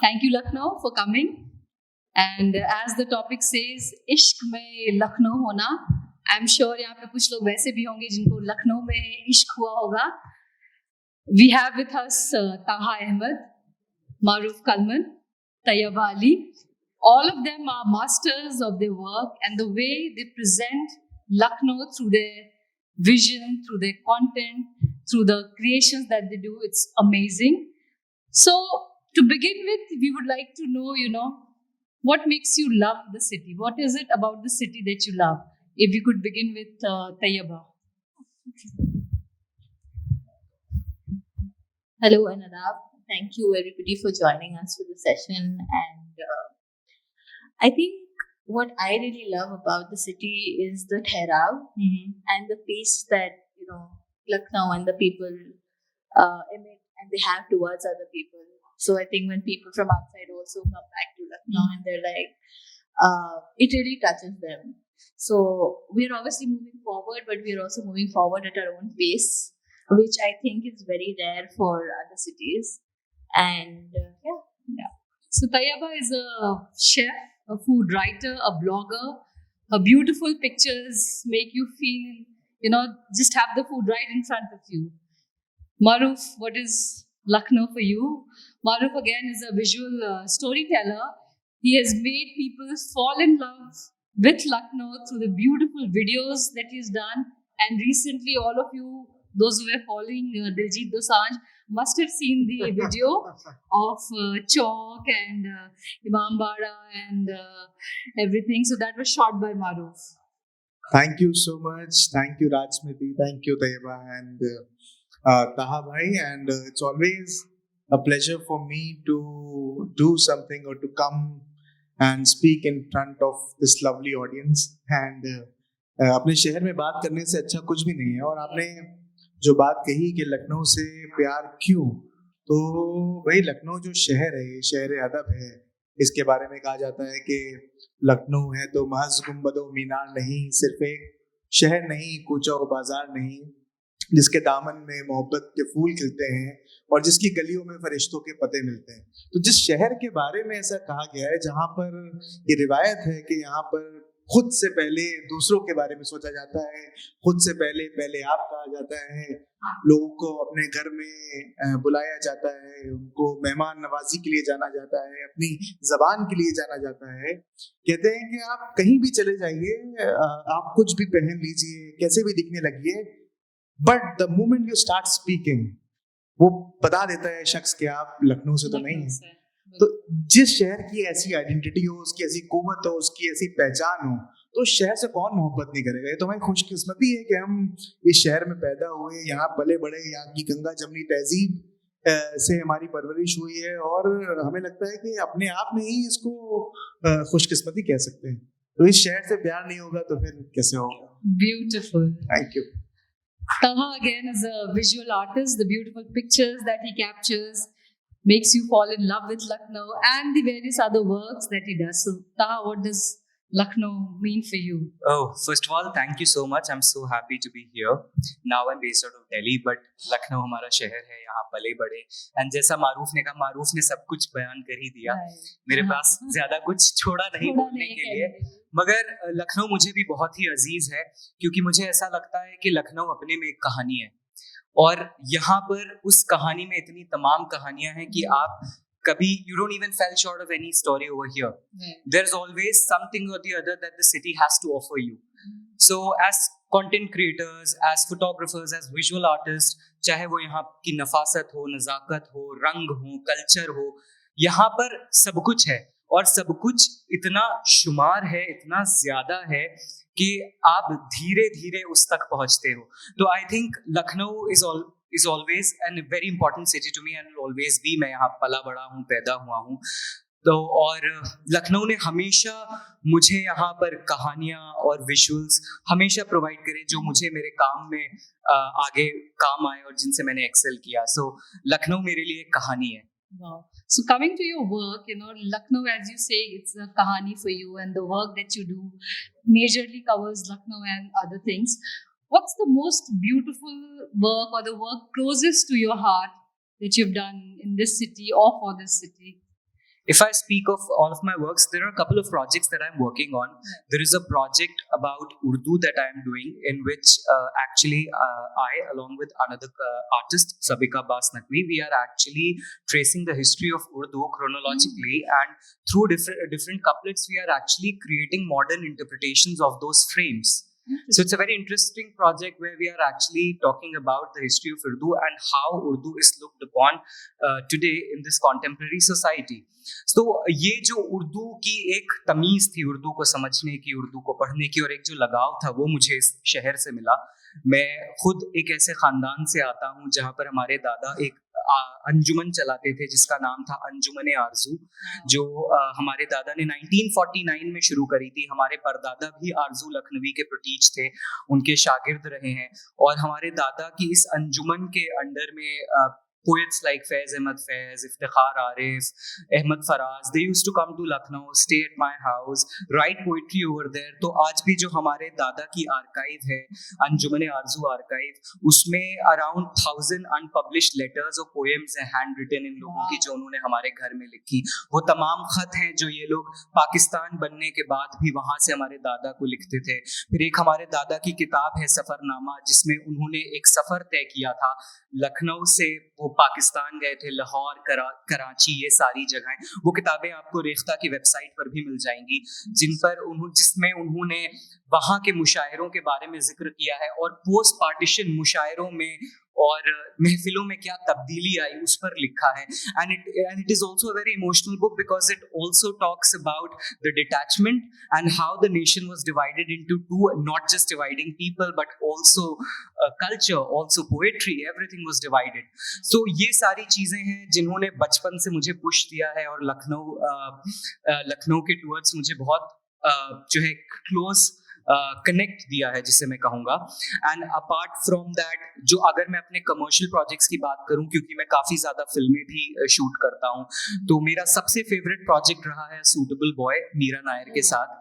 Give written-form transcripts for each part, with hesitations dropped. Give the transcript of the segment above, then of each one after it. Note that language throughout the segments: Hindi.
Thank you, Lucknow, for coming. And as the topic says, इश्क में लखनऊ होना, I'm sure यहाँ पे कुछ लोग वैसे भी होंगे जिनको लखनऊ में इश्क हुआ होगा. We have with us Taha Ahmed, Maruf Kalman, Tayyaba Ali. All of them are masters of their work, and the way they present Lucknow through their vision, through their content, through the creations that they do, it's amazing. So to begin with, we would like to know, what makes you love the city? What is it about the city that you love? If we could begin with Tayyaba. Hello, Anurag. Thank you, everybody, for joining us for the session. And I think what I really love about the city is the Therav and the peace that, Lucknow and the people emit and they have towards other people. So I think when people from outside also come back to Lucknow and they're like, it really touches them. So we're obviously moving forward, but we're also moving forward at our own pace, which I think is very rare for other cities. And yeah. So Tayyaba is a chef, a food writer, a blogger. Her beautiful pictures make you feel, just have the food right in front of you. Maruf, what is Lucknow for you? Maruf again is a visual storyteller. He has made people fall in love with Lucknow through the beautiful videos that he's done. And recently, all of you, those who were following Diljit Dosanjh, must have seen the video of Chowk and Imambara and everything. So that was shot by Maruf. Thank you so much. Thank you, Rajsmiti. Thank you, Tayyaba and Taha Bhai. And it's always a pleasure for me to do something or to come and speak in front of this lovely audience. And अपने शहर में बात करने से अच्छा कुछ भी नहीं है. और आपने जो बात कही कि लखनऊ से प्यार क्यों, तो भाई लखनऊ जो शहर है, शहर अदब है. इसके बारे में कहा जाता है कि लखनऊ है तो महज गुंबदो मीनार नहीं, सिर्फ एक शहर नहीं, कूचा और बाजार नहीं, जिसके दामन में मोहब्बत के फूल खिलते हैं और जिसकी गलियों में फरिश्तों के पते मिलते हैं. तो जिस शहर के बारे में ऐसा कहा गया है, जहाँ पर ये रिवायत है कि यहाँ पर खुद से पहले दूसरों के बारे में सोचा जाता है, खुद से पहले आप कहा जाता है, लोगों को अपने घर में बुलाया जाता है, उनको मेहमान नवाजी के लिए जाना जाता है, अपनी जबान के लिए जाना जाता है. कहते हैं कि आप कहीं भी चले जाइए, आप कुछ भी पहन लीजिए, कैसे भी दिखने लगिए, but the moment you start speaking, वो बता देता है शख्स कि आप लखनऊ से तो नहीं है. तो जिस शहर की ऐसी आइडेंटिटी हो, उसकी ऐसी कुव्वत हो, उसकी ऐसी पहचान हो, तो शहर से कौन मोहब्बत नहीं करेगा. ये तो हमारी खुशकिस्मती है कि हम इस शहर में पैदा हुए, यहाँ पले बड़े, यहाँ की गंगा जमनी तहजीब से हमारी परवरिश हुई है. और हमें लगता है कि अपने आप में ही इसको खुशकिस्मती कह सकते हैं. तो इस शहर से प्यार नहीं होगा तो फिर कैसे होगा. Beautiful. Thank you. Taha again is a visual artist. The beautiful pictures that he captures makes you fall in love with Lucknow and the various other works that he does. So Taha, what does Lucknow mean for you? Oh, first of all, thank you so much. I'm so happy to be here. Now I'm based out of Delhi, but Lucknow हमारा शहर है, यहाँ पले बड़े. And जैसा मारूफ ने कहा, मारूफ ने सब कुछ बयान कर ही दिया. मेरे पास ज्यादा कुछ छोड़ा नहीं बोलने के लिए. मगर लखनऊ मुझे भी बहुत ही अजीज है, क्योंकि मुझे ऐसा लगता है कि लखनऊ अपने में एक कहानी है. और यहाँ पर उस कहानी में इतनी तमाम कहानियां हैं कि आप कभी you don't even fall short of any story over here. There's always something or the other that the city has to offer you. So as content creators, as photographers, as visual artists, चाहे वो यहाँ की नफासत हो, नज़ाकत हो, रंग हो, कल्चर हो, यहाँ पर सब कुछ है. और सब कुछ इतना शुमार है, इतना ज्यादा है कि आप धीरे धीरे उस तक पहुंचते हो. तो I think Lucknow is always an very important city to me and always be. मैं यहाँ पला बड़ा हूँ, पैदा हुआ हूँ. तो और लखनऊ ने हमेशा मुझे यहाँ पर कहानियाँ और विजुअल्स हमेशा प्रोवाइड करे, जो मुझे मेरे काम में आगे काम आए और जिनसे मैंने एक्सेल किया. सो लखनऊ मेरे लिए एक कहानी है. Wow. So coming to your work, Lucknow, as you say, it's a kahani for you, and the work that you do majorly covers Lucknow and other things. What's the most beautiful work or the work closest to your heart that you've done in this city or for this city? if I speak of all of my works, there are a couple of projects that I'm working on. There is a project about Urdu that I'm doing, in which actually I, along with another artist, Sabika Bas Naqvi, we are actually tracing the history of Urdu chronologically, and through different couplets, we are actually creating modern interpretations of those frames. So it's a very interesting project where we are actually talking about the history of Urdu and how Urdu is looked upon today in this contemporary society. So ये जो उर्दू की एक तमीज़ थी, उर्दू को समझने की, उर्दू को पढ़ने की, और एक जो लगाव था, वो मुझे इस शहर से मिला. मैं खुद एक ऐसे ख़ानदान से आता हूँ जहाँ पर हमारे दादा एक अंजुमन चलाते थे जिसका नाम था अंजुमन आरजू, जो हमारे दादा ने 1949 में शुरू करी थी. हमारे परदादा भी आरजू लखनवी के प्रोटीच थे, उनके शागिर्द रहे हैं. और हमारे दादा की इस अंजुमन के अंडर में poets like Faiz Ahmad Faiz, Iftikhar Arif, Ahmad Faraz, they used to come to Lucknow, stay at my house, write poetry over there. तो आज भी जो हमारे दादा की आर्काइव है, अंजुमन आरजू आर्काइव, उसमें around 1000 unpublished letters और poems हैं hand written इन लोगों की, जो उन्होंने हमारे घर में लिखी. वो तमाम खत हैं जो ये लोग पाकिस्तान बनने के बाद भी वहाँ से हमारे दादा को लिखते थे. फिर एक हमारे दादा की किताब है सफरनामा, जिसमें उन्होंने एक सफर तय किया था. लखनऊ से वो पाकिस्तान गए थे, लाहौर, कराची, ये सारी जगहें. वो किताबें आपको रेख्ता की वेबसाइट पर भी मिल जाएंगी, जिसमें उन्होंने वहाँ के मुशायरों के बारे में जिक्र किया है, और पोस्ट पार्टीशन मुशायरों में और महफिलों में क्या तब्दीली आई उस पर लिखा है. and it is also a very emotional book because it also talks about the detachment and how the nation was divided into two, not just dividing people but also culture, also poetry, everything was divided. So ये सारी चीजें हैं जिन्होंने बचपन से मुझे पुश दिया है, और लखनऊ के टूवर्ड्स मुझे बहुत जो है क्लोज कनेक्ट दिया है, जिसे मैं कहूँगा. एंड अपार्ट फ्रॉम दैट, जो अगर मैं अपने कमर्शियल प्रोजेक्ट्स की बात करूँ, क्योंकि मैं काफ़ी ज़्यादा फिल्में भी शूट करता हूँ, तो मेरा सबसे फेवरेट प्रोजेक्ट रहा है सूटेबल बॉय मीरा नायर के साथ,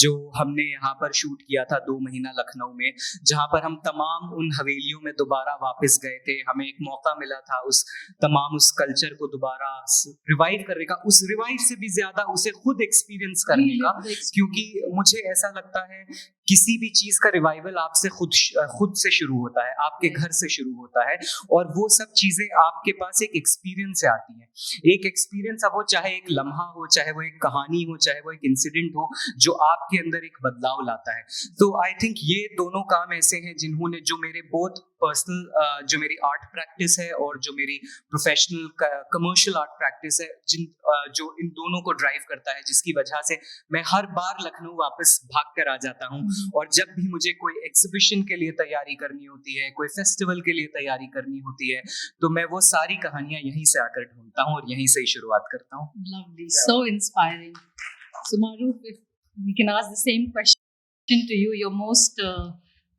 जो हमने यहाँ पर शूट किया था 2 महीना लखनऊ में, जहाँ पर हम तमाम उन हवेलियों में दोबारा वापस गए थे. हमें एक मौका मिला था उस कल्चर को दोबारा रिवाइव करने का, उस रिवाइव से भी ज़्यादा उसे खुद एक्सपीरियंस करने का, क्योंकि मुझे ऐसा लगता है किसी भी चीज का रिवाइवल आपसे खुद से शुरू होता है, आपके घर से शुरू होता है, और वो सब चीजें आपके पास एक एक्सपीरियंस से आती हैं. एक एक्सपीरियंस, अब वो चाहे एक लम्हा हो, चाहे वो एक कहानी हो, चाहे वो एक इंसिडेंट हो, जो आपके अंदर एक बदलाव लाता है. तो आई थिंक ये दोनों काम ऐसे हैं जिन्होंने, जो मेरे बोथ पर्सनल, जो मेरी आर्ट प्रैक्टिस है और जो मेरी प्रोफेशनल कमर्शियल आर्ट प्रैक्टिस है, जो इन दोनों को ड्राइव करता है, जिसकी वजह से मैं हर बार लखनऊ वापस भाग कर आ जाता हूँ. और जब भी मुझे कोई एग्जीबिशन के लिए तैयारी करनी होती है, कोई फेस्टिवल के लिए तैयारी करनी होती है, तो मैं वो सारी कहानियां यहीं से आकर ढूंढता हूँ और यहीं से ही शुरुआत करता हूँ. Lovely, so inspiring. So Maruf, if we can ask the same question to you, your most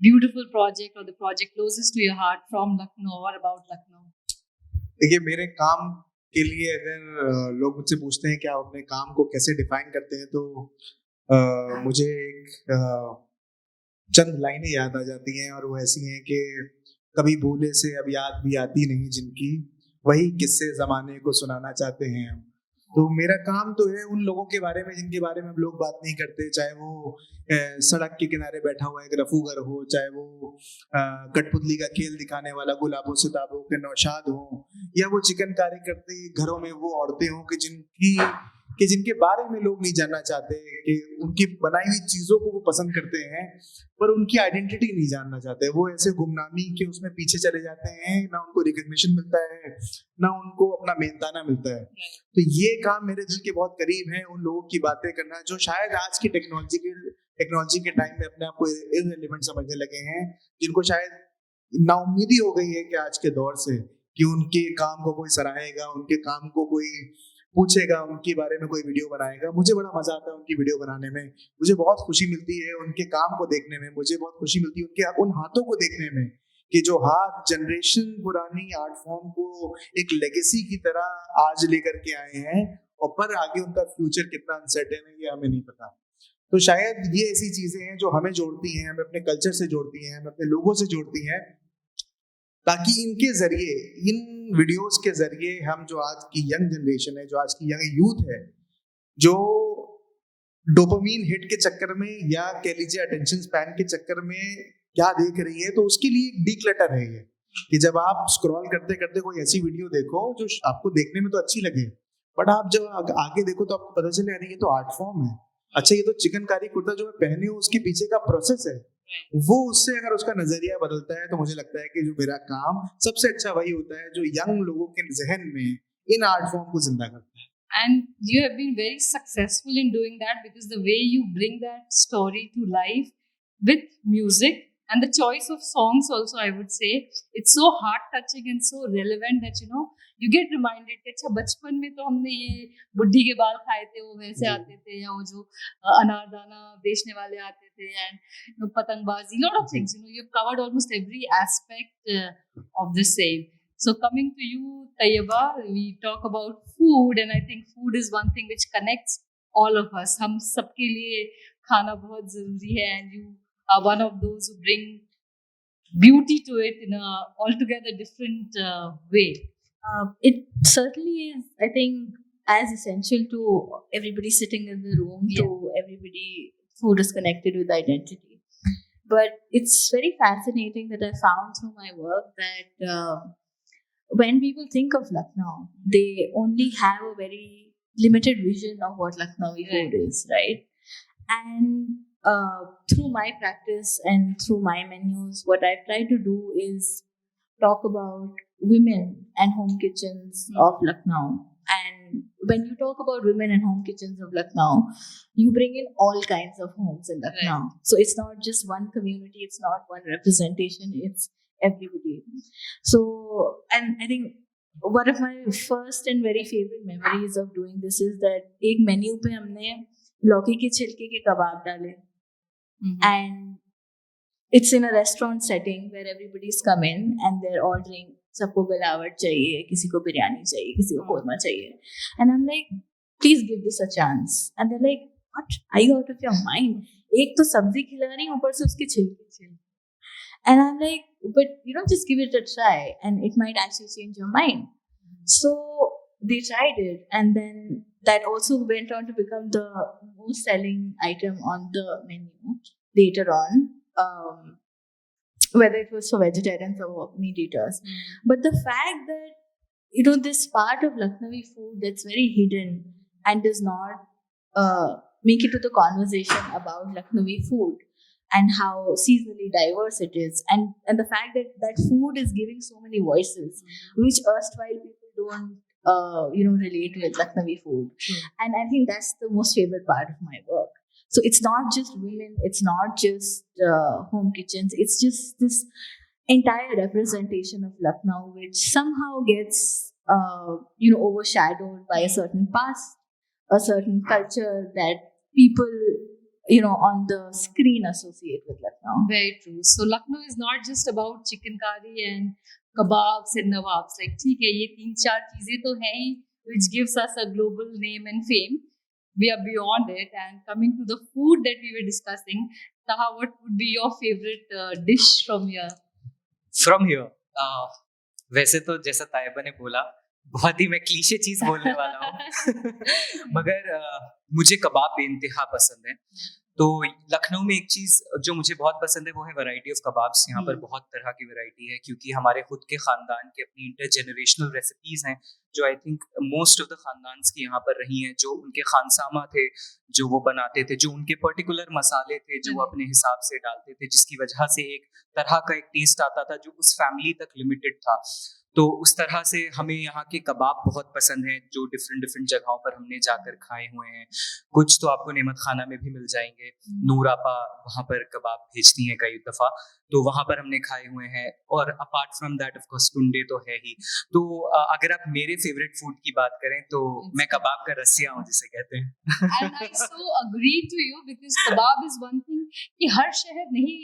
beautiful project or the project closest to your heart from Lucknow or about Lucknow? देखिए, मेरे काम के लिए अगर लोग मुझसे पूछते हैं कि आप अपने काम को कैसे डिफाइन करते हैं, तो मुझे एक चंद लाइनें याद आ जाती हैं, और वो ऐसी हैं कि कभी भूले से अब याद भी आती नहीं जिनकी, वही किस्से ज़माने को सुनाना चाहते हैं हम. तो मेरा काम तो है उन लोगों के बारे में जिनके बारे में हम लोग बात नहीं करते, चाहे वो सड़क के किनारे बैठा हुआ एक रफूगर हो, चाहे वो कठपुतली का खेल दिखाने वाला गुलाबों सिताबों के नौशाद हो, या वो चिकनकारी करते घरों में वो औरतें हों कि जिनके बारे में लोग नहीं जानना चाहते, कि उनकी बनाई हुई चीज़ों को वो पसंद करते हैं पर उनकी आइडेंटिटी नहीं जानना चाहते. वो ऐसे गुमनामी के उसमें पीछे चले जाते हैं, ना उनको रिकग्निशन मिलता है, ना उनको अपना मेहनताना मिलता है. तो ये काम मेरे दिल के बहुत करीब है, उन लोगों की बातें करना जो शायद आज की टेक्नोलॉजी के टाइम में अपने आप को इररिलेवेंट समझने लगे हैं, जिनको शायद नाउम्मीदी हो गई है कि आज के दौर से कि उनके काम को कोई सराहेगा, उनके काम को कोई पूछेगा, उनके बारे में कोई वीडियो बनाएगा. मुझे बड़ा मजा आता है उनकी वीडियो बनाने में, मुझे बहुत खुशी मिलती है उनके काम को देखने में, मुझे बहुत खुशी मिलती है उनके उन हाथों को देखने में, कि जो हाथ जनरेशन पुरानी आर्ट फॉर्म को एक लेगेसी की तरह आज लेकर के आए हैं, और पर आगे उनका फ्यूचर कितना अनसर्टेन है ये हमें नहीं पता. तो शायद ये ऐसी चीजें हैं जो हमें जोड़ती हैं, हमें अपने कल्चर से जोड़ती हैं, हमें अपने लोगों से जोड़ती हैं, ताकि इनके जरिए, इन वीडियोस के जरिए हम जो आज की यंग जनरेशन है, जो आज की यंग यूथ है, जो डोपामीन हिट के चक्कर में या कह लीजिए अटेंशन स्पैन के चक्कर में क्या देख रही है, तो उसके लिए एक डीक्लटर है ये कि जब आप स्क्रॉल करते करते कोई ऐसी वीडियो देखो जो आपको देखने में तो अच्छी लगे, बट आप जब आगे देखो तो आपको पता चले अरे ये तो आर्ट फॉर्म है, अच्छा ये तो चिकनकारी कुर्ता जो मैं पहने हूँ उसके पीछे का प्रोसेस है। वो उससे अगर उसका नजरिया बदलता है तो मुझे लगता है कि जो मेरा काम सबसे अच्छा वही होता है जो यंग लोगों के जहन में इन आर्ट फॉर्म को जिंदा करता है। And you have been very successful in doing that because the way you bring that story to life with music and the choice of songs also, I would say, it's so heart touching and so relevant that you get reminded कि अच्छा बचपन में तो हमने ये बुढ़ी के बाल खाए थे, वो वैसे आते थे, या वो जो अनारदाना बेचने वाले आते थे, and पतंगबाजी, lot of things, you've covered almost every aspect of the same. So coming to you, Tayyaba, we talk about food, and I think food is one thing which connects all of us. हम सबके लिए खाना बहुत जरूरी है, and you are one of those who bring beauty to it in a altogether different way. It certainly is, I think, as essential to everybody sitting in the room, Yeah. to everybody. Food is connected with identity. But it's very fascinating that I found through my work that when people think of Lucknow, they only have a very limited vision of what Lucknowi food is, right? And through my practice and through my menus, what I've tried to do is talk about women and home kitchens of Lucknow. And when you talk about women and home kitchens of Lucknow, you bring in all kinds of homes in Lucknow. Right. So it's not just one community, it's not one representation, it's everybody. So, and I think one of my first and very favorite memories of doing this is that एक menu पे हमने लौकी के छिलके के कबाब डाले, and it's in a restaurant setting where everybody's come in and they're ordering. सबको गलावट चाहिए, किसी को बिरयानी चाहिए, किसी को कोरमा चाहिए, and I'm like, please give this a chance. And they're like, what? Are you out of your mind? एक तो सब्जी खिला रही हूँ, ऊपर से उसके छिलके. And I'm like, but just give it a try and it might actually change your mind. So they tried it, and then that also went on to become the most selling item on the menu later on, whether it was for vegetarians or meat eaters. But the fact that this part of Lucknowi food that's very hidden and does not make it to the conversation about Lucknowi food and how seasonally diverse it is, and the fact that food is giving so many voices, which erstwhile people don't relate with Lucknowi food. And I think that's the most favorite part of my work. So it's not just women, it's not just home kitchens, it's just this entire representation of Lucknow, which somehow gets overshadowed by a certain past, a certain culture that people on the screen associate with Lucknow. Very true. So Lucknow is not just about chicken curry and kebabs and nawabs. Like, ठीक है, ये 3-4 चीजें तो हैं ही, which gives us a global name and fame. We are beyond it. And coming to the food that we were discussing, Taha, what would be your favorite dish from here? From here, वैसे तो जैसा तायबा ने बोला, बहुत ही मैं क्लीशे चीज बोलने वाला हूँ मगर मुझे कबाब बेइंतहा पसंद है। तो लखनऊ में एक चीज़ जो मुझे बहुत पसंद है वो है वैरायटी ऑफ कबाब्स। यहाँ पर बहुत तरह की वैरायटी है क्योंकि हमारे खुद के ख़ानदान के अपनी इंटरजेनरेशनल रेसिपीज़ हैं जो I think most of the ख़ानदान की यहाँ पर रही हैं, जो उनके खानसामा थे जो वो बनाते थे, जो उनके पर्टिकुलर मसाले थे जो वो अपने हिसाब से डालते थे, जिसकी वजह से एक तरह का एक टेस्ट आता था जो उस फैमिली तक लिमिटेड था। तो उस तरह से हमें यहाँ के कबाब बहुत पसंद हैं जो डिफरेंट डिफरेंट जगहों पर हमने जाकर खाए हुए हैं। कुछ तो आपको नेमत खाना में भी मिल जाएंगे, नूर आपा वहाँ पर कबाब भेजती हैं कई दफ़ा, तो वहाँ पर हमने खाए हुए हैं। और apart from that of course Tunday तो है ही। तो अगर आप मेरे फेवरेट फूड की बात करें तो मैं कबाब का रसिया हूँ जिसे कहते हैं। And I so agree to you because kebab is one thing कि हर शहर नहीं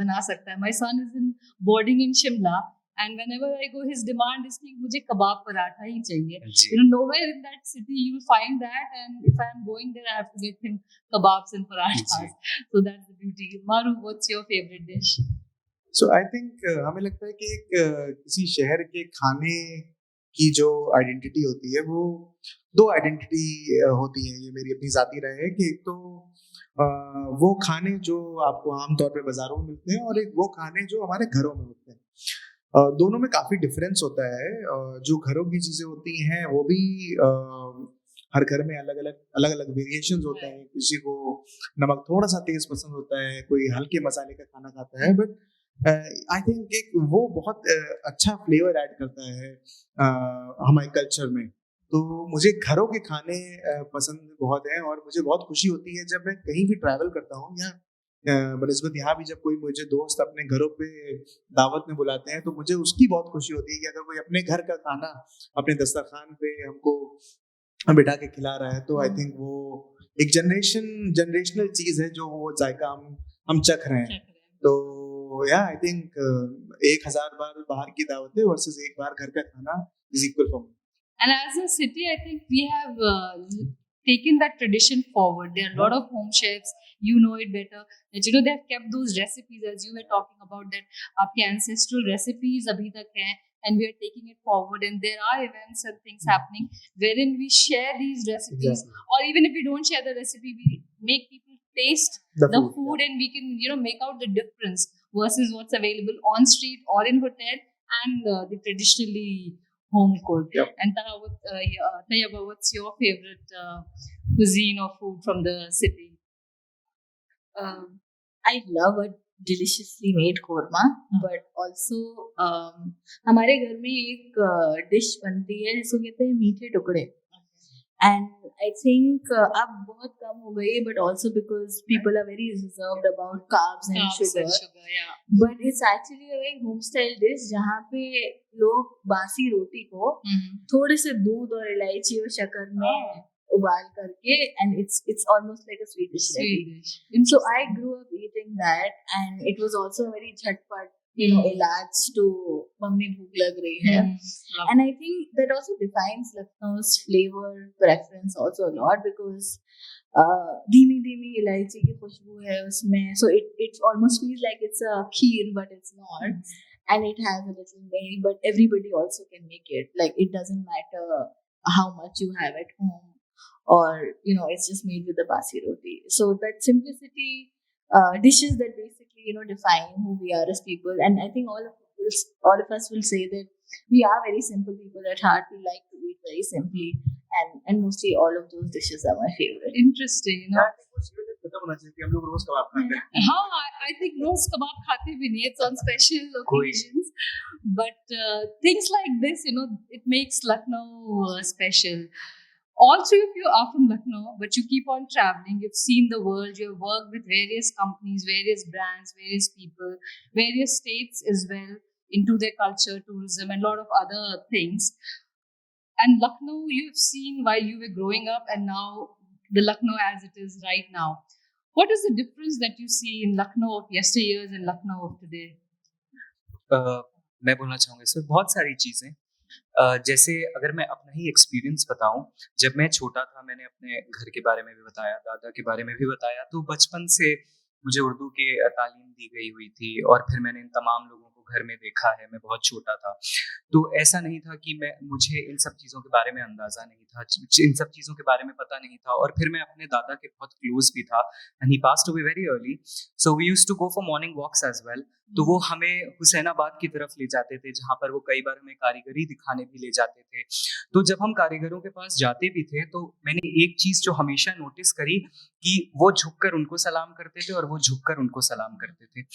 बना सकता है। My son is in boarding in Shimla. And whenever I go, his demand is कि मुझे कबाब पराठा ही चाहिए. Nowhere in that city you will find that. And if I am going there, I have to get him kebabs and parathas. So that's the beauty. Maru, what's your favorite dish? So I think हमें लगता है कि किसी शहर के खाने की जो आइडेंटिटी होती है वो दो आइडेंटिटी होती है। ये मेरी अपनी ज़ाती राय है कि एक तो वो खाने जो आपको आमतौर पे बाज़ारों में मिलते हैं और एक वो खाने जो हमारे घरों में होते हैं। दोनों में काफ़ी डिफरेंस होता है। जो घरों की चीज़ें होती हैं वो भी हर घर में अलग-अलग वेरिएशंस होते हैं। किसी को नमक थोड़ा-सा तेज़ पसंद होता है, कोई हल्के मसाले का खाना खाता है, बट आई थिंक एक वो बहुत अच्छा फ्लेवर ऐड करता है हमारे कल्चर में। तो मुझे घरों के खाने पसंद बहुत हैं और मुझे बहुत खुशी होती है जब मैं कहीं भी ट्रैवल करता हूँ या बनिस्बत यहाँ भी जब कोई मुझे दोस्त अपने घरों पे दावत में बुलाते हैं तो मुझे उसकी बहुत खुशी होती है कि अगर कोई अपने घर का खाना अपने दस्तरखान पे हमको बिठा के खिला रहा है तो आई थिंक वो एक जनरेशनल चीज है जो वो जायका हम चख रहे हैं। तो या आई थिंक 1000 बार बाहर की दावतें वर्सेस एक बार घर का खाना is equal for me. And as a city, I think we have taken that tradition forward. There are a lot of home chefs, you know it better, that they have kept those recipes as you were talking about, that आपके ancestral recipes अभी तक हैं, and we are taking it forward, and there are events and things happening wherein we share these recipes. Or even if we don't share the recipe, we make people taste the food and we can make out the difference versus what's available on street or in hotel and the traditionally home cooked. Yep. And Tayyaba, what's your favorite cuisine or food from the city? I love a deliciously made korma, but also हमारे घर में एक डिश बनती है जिसको कहते हैं मीठे टुकड़े, and I think अब बहुत कम हो गई, but also because people are very reserved about carbs and sugar, yeah. but it's actually a very home style dish जहाँ पे लोग बासी रोटी को थोड़े से दूध और इलायची और शक्कर में उबाल करके, and it's almost like a Swedish ready. So I grew up eating that, and it was also a very झटपट इलाज to मम्मी भूख लग रही है. And I think that also defines Lucknow's flavor preference also a lot, because धीमी धीमी इलायची की खुशबू है उसमें, so it almost feels like it's a kheer but it's not, and it has a little mehi, but everybody also can make it. Like it doesn't matter how much you have at home, or it's just made with the basi roti. So that simplicity, dishes that basically define who we are as people, and I think all of us will say that we are very simple people at heart. We like to eat very simply, and mostly all of those dishes are my favorite. Interesting. खत्म होना चाहिए कि हम लोग रोज कबाब खाते हैं। हाँ, I think रोज कबाब खाते भी नहीं, it's on special occasions, but things like this, it makes Lucknow special. All three of you are from Lucknow, but you keep on traveling. You've seen the world. You've worked with various companies, various brands, various people, various states as well, into their culture, tourism, and a lot of other things. And Lucknow, you've seen while you were growing up, and now the Lucknow as it is right now. What is the difference that you see in Lucknow of yesteryears and Lucknow of today? मैं बोलना चाहूँगा इसमें बहुत सारी चीज़ें। जैसे अगर मैं अपना ही एक्सपीरियंस बताऊं, जब मैं छोटा था मैंने अपने घर के बारे में भी बताया, दादा के बारे में भी बताया, तो बचपन से मुझे उर्दू की तालीम दी गई हुई थी और फिर मैंने इन तमाम लोगों को घर में देखा है। मैं बहुत छोटा था, तो ऐसा नहीं था कि मुझे इन सब चीज़ों के बारे में अंदाज़ा नहीं था, इन सब चीज़ों के बारे में पता नहीं था। और फिर मैं अपने दादा के बहुत क्लोज भी था, and he passed away very early, so we used to go for morning walks as well. तो वो हमें हुसैनाबाद की तरफ ले जाते थे, जहाँ पर वो कई बार हमें कारीगरी दिखाने भी ले जाते थे। तो जब हम कारीगरों के पास जाते भी थे तो मैंने एक चीज़ जो हमेशा नोटिस करी कि वो झुककर उनको सलाम करते थे और वो झुककर उनको सलाम करते थे।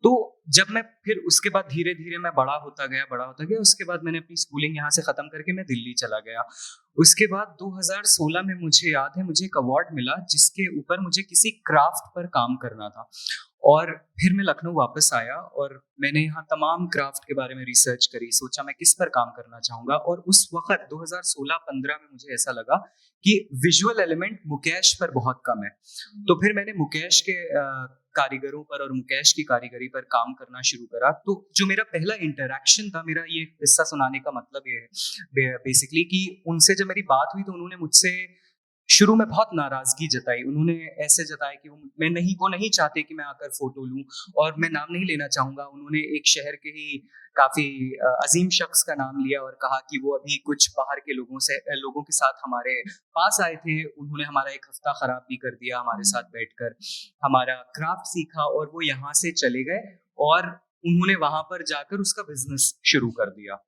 तो जब मैं फिर उसके बाद धीरे धीरे मैं बड़ा होता गया, उसके बाद मैंने अपनी स्कूलिंग यहाँ से ख़त्म करके मैं दिल्ली चला गया। उसके बाद 2016 में मुझे याद है मुझे एक अवार्ड मिला जिसके ऊपर मुझे किसी क्राफ्ट पर काम करना था, और फिर मैं लखनऊ वापस आया और मैंने यहाँ तमाम क्राफ्ट के बारे में रिसर्च करी, सोचा मैं किस पर काम करना चाहूँगा। और उस वक्त 2016-15 में मुझे ऐसा लगा कि विजुअल एलिमेंट मुकेश पर बहुत कम है। तो फिर मैंने मुकेश के कारीगरों पर और मुकेश की कारीगरी पर काम करना शुरू करा। तो जो मेरा पहला इंटरेक्शन था, मेरा ये किस्सा सुनाने का मतलब ये है बेसिकली कि उनसे जब मेरी बात हुई तो उन्होंने मुझसे शुरू में बहुत नाराजगी जताई। उन्होंने ऐसे जताया कि वो नहीं चाहते कि मैं आकर फोटो लूं, और मैं नाम नहीं लेना चाहूंगा। उन्होंने एक शहर के ही काफी अजीम शख्स का नाम लिया और कहा कि वो अभी कुछ बाहर के लोगों के साथ हमारे पास आए थे। उन्होंने हमारा एक हफ्ता खराब भी कर दिया हमारे साथ बैठकर, हमारा क्राफ्ट सीखा, और वो यहाँ से चले गए और उन्होंने वहां पर जाकर उसका बिजनेस शुरू कर दिया।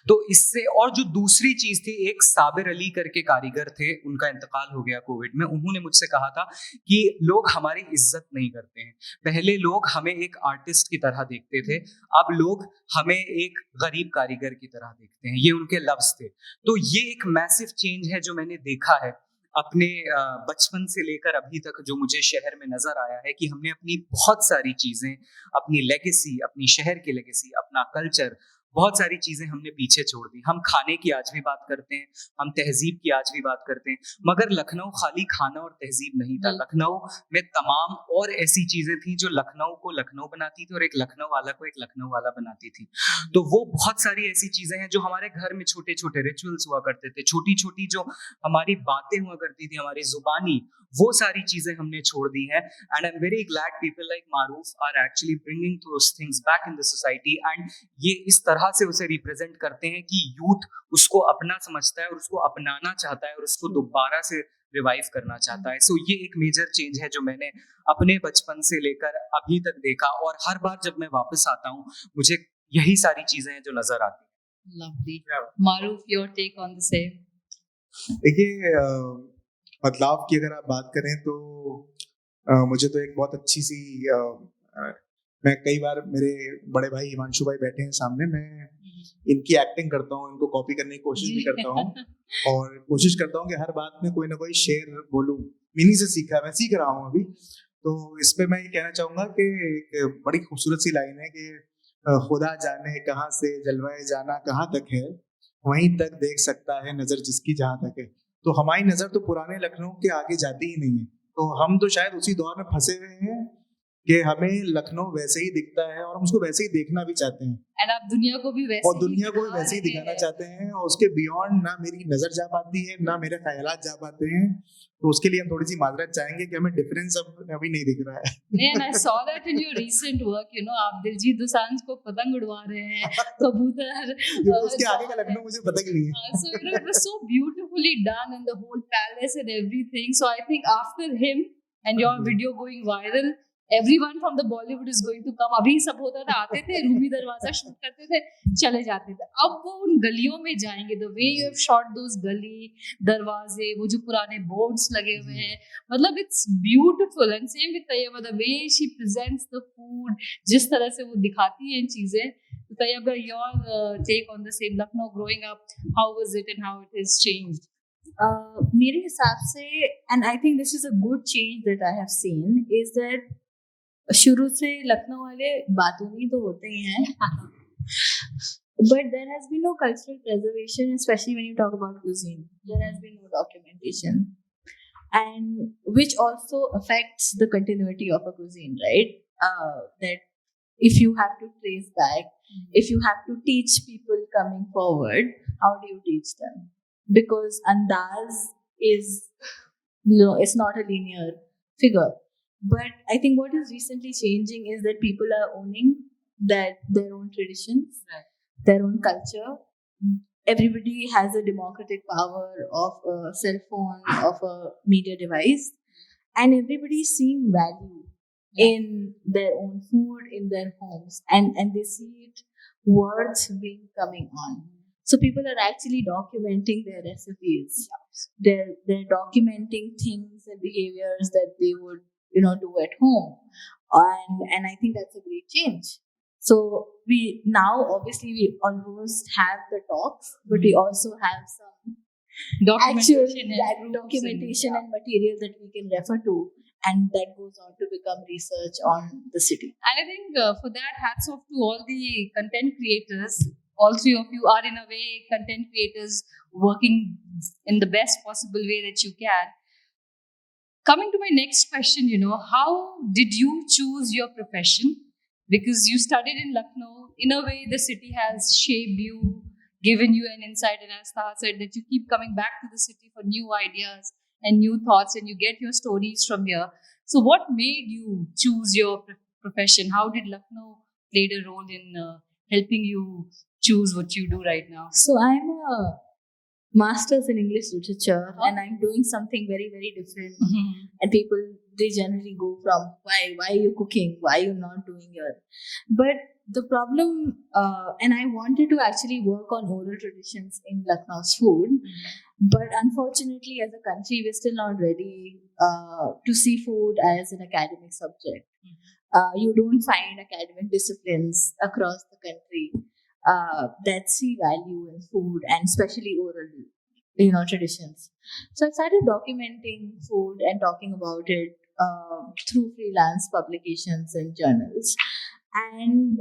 तो इससे, और जो दूसरी चीज थी, एक साबिर अली करके कारीगर थे, उनका इंतकाल हो गया कोविड में। उन्होंने मुझसे कहा था कि लोग हमारी इज्जत नहीं करते हैं। पहले लोग हमें एक आर्टिस्ट की तरह देखते थे, अब लोग हमें एक गरीब कारीगर की तरह देखते हैं। ये उनके लफ्ज थे। तो ये एक मैसिव चेंज है जो मैंने देखा है अपने बचपन से लेकर अभी तक, जो मुझे शहर में नजर आया है कि हमने अपनी बहुत सारी चीजें, अपनी लेगेसी, अपनी शहर की लेगेसी, अपना कल्चर, बहुत सारी चीजें हमने पीछे छोड़ दी। हम खाने की आज भी बात करते हैं, हम तहजीब की आज भी बात करते हैं, मगर लखनऊ खाली खाना और तहजीब नहीं था। लखनऊ में तमाम और ऐसी चीजें थी जो लखनऊ को लखनऊ बनाती थी और एक लखनऊ वाला को एक लखनऊ वाला बनाती थी। तो वो बहुत सारी ऐसी चीजें हैं जो हमारे घर में छोटे छोटे रिचुअल्स हुआ करते थे, छोटी छोटी जो हमारी बातें हुआ करती थी, हमारी जुबानी, वो सारी चीजें हमने छोड़ दी हैं। And I am very glad people like Maroof are actually bringing those things back in the society, and ये इस तरह से उसे रिप्रेजेंट करते हैं कि यूथ उसको अपना समझता है और उसको अपनाना चाहता है और उसको दोबारा से रिवाइव करना चाहता है। सो ये एक मेजर चेंज है जो मैंने अपने बचपन से लेकर अभी तक देखा, और हर बार जब मैं वापस आता हूँ मुझे यही सारी चीजें हैं जो नजर आती हैं। Lovely. Maruf, your take on the same? देखिए, बदलाव की अगर आप बात करें तो मुझे तो एक बहुत अच्छी सी मैं कई बार, मेरे बड़े भाई हिमांशु भाई बैठे हैं सामने, मैं इनकी एक्टिंग करता हूँ, इनको कॉपी करने की कोशिश भी करता हूँ और कोशिश करता हूँ कि हर बात में कोई ना कोई शेर बोलूँ। इन्हीं से सीखा है, मैं सीख रहा हूँ अभी। तो इस पे मैं ये कहना चाहूंगा कि एक बड़ी खूबसूरत सी लाइन है कि खुदा जाने कहाँ से जलवाए जाना कहाँ तक है, वहीं तक देख सकता है नजर जिसकी जहाँ तक है। तो हमारी नजर तो पुराने लखनऊ के आगे जाती ही नहीं है। तो हम तो शायद उसी दौर में फंसे हुए हैं कि हमें लखनऊ वैसे ही दिखता है और हम उसको वैसे ही देखना भी चाहते हैं, और आप दुनिया को भी वैसे और दुनिया को भी वैसे ही दिखाना चाहते हैं, और उसके बियॉन्ड ना मेरी नजर जा पाती है ना मेरे ख्यालात जा पाते हैं। तो उसके लिए हम थोड़ी सी माजरत चाहेंगे कि हमें डिफरेंस अब अभी नहीं दिख रहा है। And I saw that in your recent work, you know, आप दिलजीत दोसांझ को पतंग उड़वा रहे हैं, कबूतर, उसके आगे का लखनऊ मुझे पता ही नहीं है। So you know, it was so beautifully done, and the whole palace and everything. So I think after him and your video going viral, everyone from the Bollywood is going to come. अभी सब होता था, आते थे, रूमी दरवाजा शूट करते थे, चले जाते थे। अब वो उन गलियों में जाएंगे। The way you have shot those गली, दरवाजे, वो जो पुराने बोर्ड्स लगे हुए हैं, मतलब it's beautiful. And same with Tayyaba, the way she presents the food, जिस तरह से वो दिखाती है इन चीजें। तो Tayyaba, your take on the same, Lucknow growing up, how was it and how it has changed? मेरे हिसाब से, and I think this is a good change that I have seen, is that शुरू से लखनऊ वाले बातूनी तो होते ही हैं, but there has been no cultural preservation, especially when you talk about cuisine. There has been no documentation, and which also affects the continuity of a cuisine, right? That if you have to trace back, if you have to teach people coming forward, how do you teach them? Because andaz is, it's not a linear figure. But I think what is recently changing is that people are owning that their own traditions, their own culture. Everybody has a democratic power of a cell phone, of a media device, and everybody is seeing value in their own food, in their homes, and they see it worth being coming on. So people are actually documenting their recipes. They're documenting things and behaviors that they would, do at home, and I think that's a great change. So we now obviously almost have the talks, but we also have some documentation and material that we can refer to, and that goes on to become research on the city. And I think for that, hats off to all the content creators. All three of you are in a way content creators working in the best possible way that you can. Coming to my next question, how did you choose your profession? Because you studied in Lucknow. In a way, the city has shaped you, given you an insight, and as Taha said, that you keep coming back to the city for new ideas and new thoughts, and you get your stories from here. So, what made you choose your profession? How did Lucknow played a role in helping you choose what you do right now? So I'm a master's in English literature, and I'm doing something very, very different. And people, they generally go from why are you cooking? Why are you not doing your? But the problem, and I wanted to actually work on oral traditions in Lucknow's food, but unfortunately, as a country, we're still not ready to see food as an academic subject. You don't find academic disciplines across the country that see value in food, and especially oral, traditions. So I started documenting food and talking about it through freelance publications and journals. And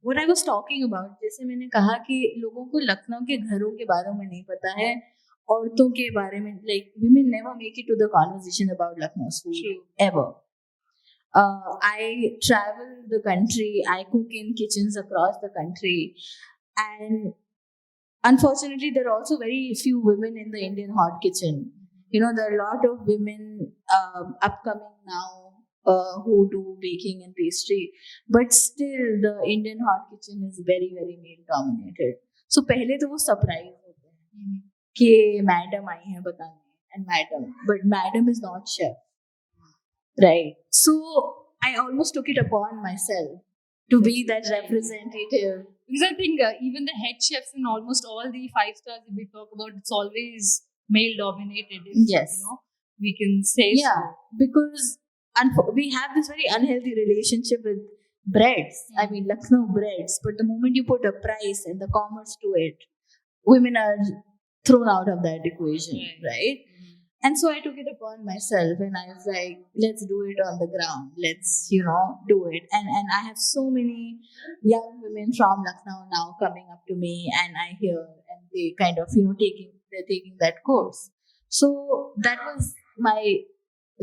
what I was talking about, जैसे मैंने कहा कि लोगों को लखनऊ के घरों के बारे में नहीं पता है, औरतों के बारे में, like women never make it to the conversation about Lucknow's food ever. I travel the country, I cook in kitchens across the country, and unfortunately, there are also very few women in the Indian hot kitchen. There are a lot of women upcoming now who do baking and pastry, but still the Indian hot kitchen is very, very male dominated. So पहले तो वो surprise होते हैं कि मैडम आई हैं बताने, and madam is not chef. Right. So I almost took it upon myself to be that representative. Because I think even the head chefs in almost all the 5 stars that we talk about, it's always male dominated. Yes. We can say yeah, so. Because we have this very unhealthy relationship with breads. I mean, Lucknow breads. But the moment you put a price and the commerce to it, women are thrown out of that equation, right? And so I took it upon myself, and I was like, let's do it on the ground. Let's, do it. And I have so many young women from Lucknow now coming up to me, and I hear, and they kind of, they're taking that course. So that was my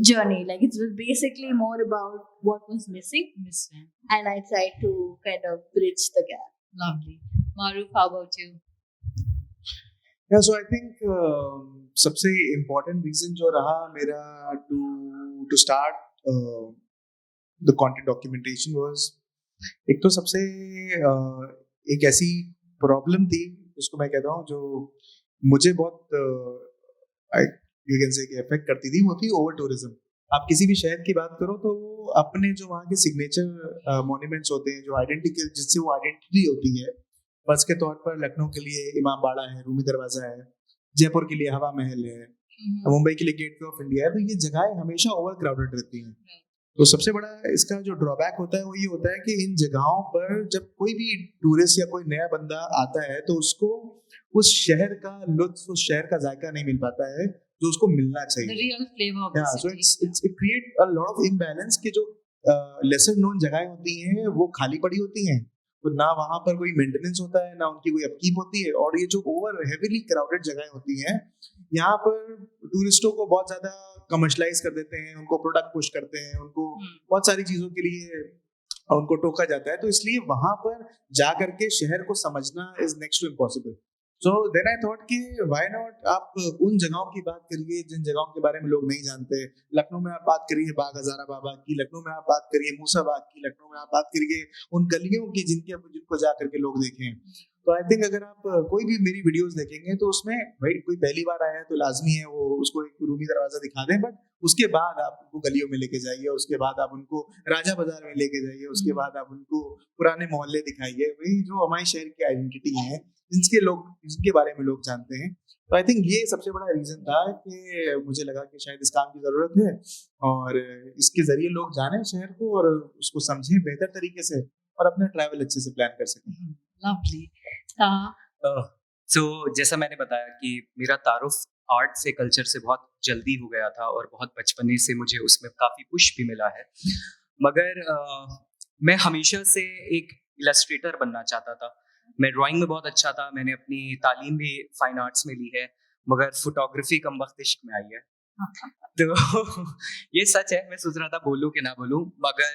journey. Like, it was basically more about what was missing. And I tried to kind of bridge the gap. Lovely. Maruf, how about you? Yeah, so I think सबसे important reason जो रहा मेरा to start the content documentation was, एक तो सबसे एक ऐसी problem थी जिसको मैं कहता हूँ जो मुझे बहुत you can say कि affect करती थी, वो थी over tourism. आप किसी भी शहर की बात करो तो अपने जो वहाँ के signature monuments होते हैं, जो identity, जिससे वो identity होती है, फर्ज के तौर पर लखनऊ के लिए इमाम बाड़ा है, रूमी दरवाजा है, जयपुर के लिए हवा महल है, मुंबई के लिए गेटवे ऑफ इंडिया है, तो ये जगहें हमेशा ओवर क्राउडेड रहती हैं. तो सबसे बड़ा इसका जो ड्रॉबैक होता है वो ये होता है कि इन जगहों पर जब कोई भी टूरिस्ट या कोई नया बंदा आता है तो उसको उस शहर का लुत्फ, उस शहर का जायका नहीं मिल पाता है जो उसको मिलना चाहिए. The real flavor of the city. So it create a lot of imbalance कि जो lesser known जगहें होती हैं वो खाली पड़ी होती हैं, तो ना वहाँ पर कोई मेंटेनेंस होता है, ना उनकी कोई अपकीप होती है, और ये जो ओवर हेवीली क्राउडेड जगहें होती हैं यहाँ पर टूरिस्टों को बहुत ज्यादा कमर्शलाइज कर देते हैं, उनको प्रोडक्ट पुश करते हैं, उनको बहुत सारी चीजों के लिए उनको टोका जाता है, तो इसलिए वहां पर जा करके शहर को समझना is next to impossible. So then I thought कि व्हाई नॉट आप उन जगहों की बात करिए जिन जगहों के बारे में लोग नहीं जानते. लखनऊ में आप बात करिए बाग हजारा बाबा की, लखनऊ में आप बात करिए मूसा बाग की, लखनऊ में आप बात करिए उन गलियों की जिनको जा करके लोग देखें. तो आई थिंक अगर आप कोई भी मेरी वीडियोस देखेंगे तो उसमें भाई कोई पहली बार आया है तो लाजमी है वो उसको एक रूमी दरवाजा दिखा दें, बट उसके बाद आप उनको गलियों में लेके जाइए, उसके बाद आप उनको राजा बाजार में लेके जाइए, उसके बाद आप उनको पुराने मोहल्ले दिखाइए, वही जो हमारे शहर की आइडेंटिटी है जिनके बारे में लोग जानते हैं. तो आई थिंक ये सबसे बड़ा रीजन था कि मुझे लगा कि शायद इस काम की जरूरत है और इसके जरिए लोग जाने शहर को और उसको समझें बेहतर तरीके से और अपना ट्रैवल अच्छे से प्लान कर सकें. Lovely. So, जैसा मैंने बताया कि मेरा तारुफ आर्ट से, कल्चर से बहुत जल्दी हो गया था और बहुत बचपने से मुझे उसमें काफ़ी पुश भी मिला है, मगर मैं हमेशा से एक इलस्ट्रेटर बनना चाहता था. मैं ड्राइंग में बहुत अच्छा था, मैंने अपनी तालीम भी फाइन आर्ट्स में ली है, मगर फोटोग्राफी कम वक्त इश्क में आई है. तो ये सच है, मैं सोच रहा था बोलूं कि ना बोलूं, मगर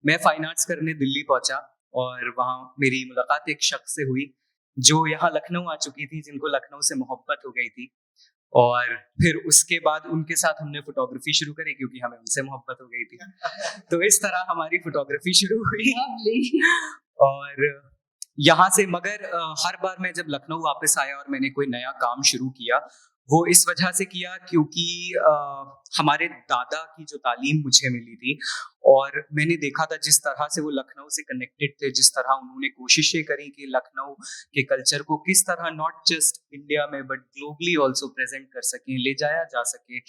मैं फाइन आर्ट्स करने दिल्ली पहुंचा और वहाँ मेरी मुलाकात एक शख्स से हुई जो यहाँ लखनऊ आ चुकी थी, जिनको लखनऊ से मोहब्बत हो गई थी. और फिर उसके बाद उनके साथ हमने फोटोग्राफी शुरू करी क्योंकि हमें उनसे मोहब्बत हो गई थी। तो इस तरह हमारी फोटोग्राफी शुरू हुई। Lovely. और यहाँ से मगर हर बार मैं जब लखनऊ वापस आया और मैंने कोई नया काम शुरू किया, वो इस वजह से किया क्योंकि हमारे दादा की जो तालीम मुझे मिली थी और मैंने देखा था जिस तरह से वो लखनऊ से कनेक्टेड थे, जिस तरह उन्होंने कोशिशें करी कि लखनऊ के कल्चर को किस तरह नॉट जस्ट इंडिया में बट ग्लोबली ऑल्सो प्रेजेंट कर सकें, ले जाया जा सके।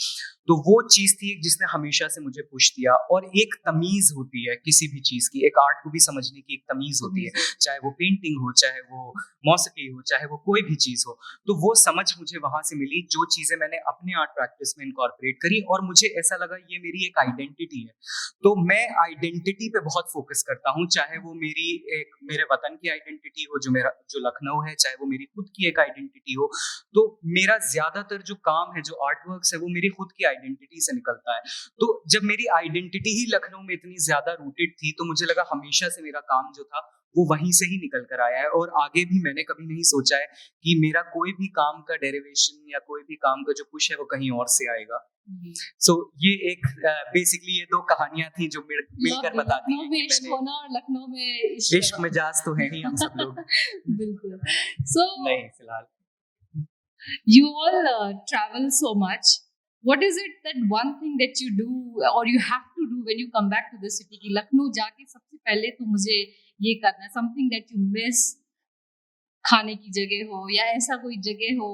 तो वो चीज़ थी जिसने हमेशा से मुझे पुश दिया। और एक तमीज़ होती है किसी भी चीज़ की, एक आर्ट को भी समझने की एक तमीज़ होती है, चाहे वो पेंटिंग हो, चाहे वो मौसीकी हो, चाहे वो कोई भी चीज़ हो। तो वो समझ मुझे वहाँ से मिली, जो चीज़ें मैंने अपने आर्ट प्रैक्टिस में इनकॉर्पोरेट करी और मुझे ऐसा लगा ये मेरी एक आइडेंटिटी है। तो मैं आइडेंटिटी पे बहुत फोकस करता हूँ, चाहे वो मेरे वतन की आइडेंटिटी हो जो लखनऊ है, चाहे वो मेरी खुद की एक आइडेंटिटी हो। तो मेरा ज्यादातर जो काम है, जो आर्ट वर्क्स है, वो मेरी खुद की आइडेंटिटी से निकलता है। तो जब मेरी आइडेंटिटी ही लखनऊ में इतनी ज्यादा रूटेड थी तो मुझे लगा हमेशा से मेरा काम जो था वो वहीं से ही निकल कर आया है। और आगे भी मैंने कभी नहीं सोचा है कि मेरा कोई भी काम का डेरिवेशन या कोई भी काम का जो पुश है वो कहीं और से आएगा। सो ये एक बेसिकली ये दो कहानियां थी जो मिलकर बताती हैं लखनऊ में कि इश्क मैंने होना और लखनऊ में इश्क मिजाज तो है ही हम सब लोग। बिल्कुल। So नहीं फिलहाल you all travel so much. What is it that one thing that you do or you have to do when you come back to the city कि लखनऊ जाके सबसे पहले तो मुझे ये करना है, something that you miss, खाने की जगह हो या ऐसा कोई जगह हो,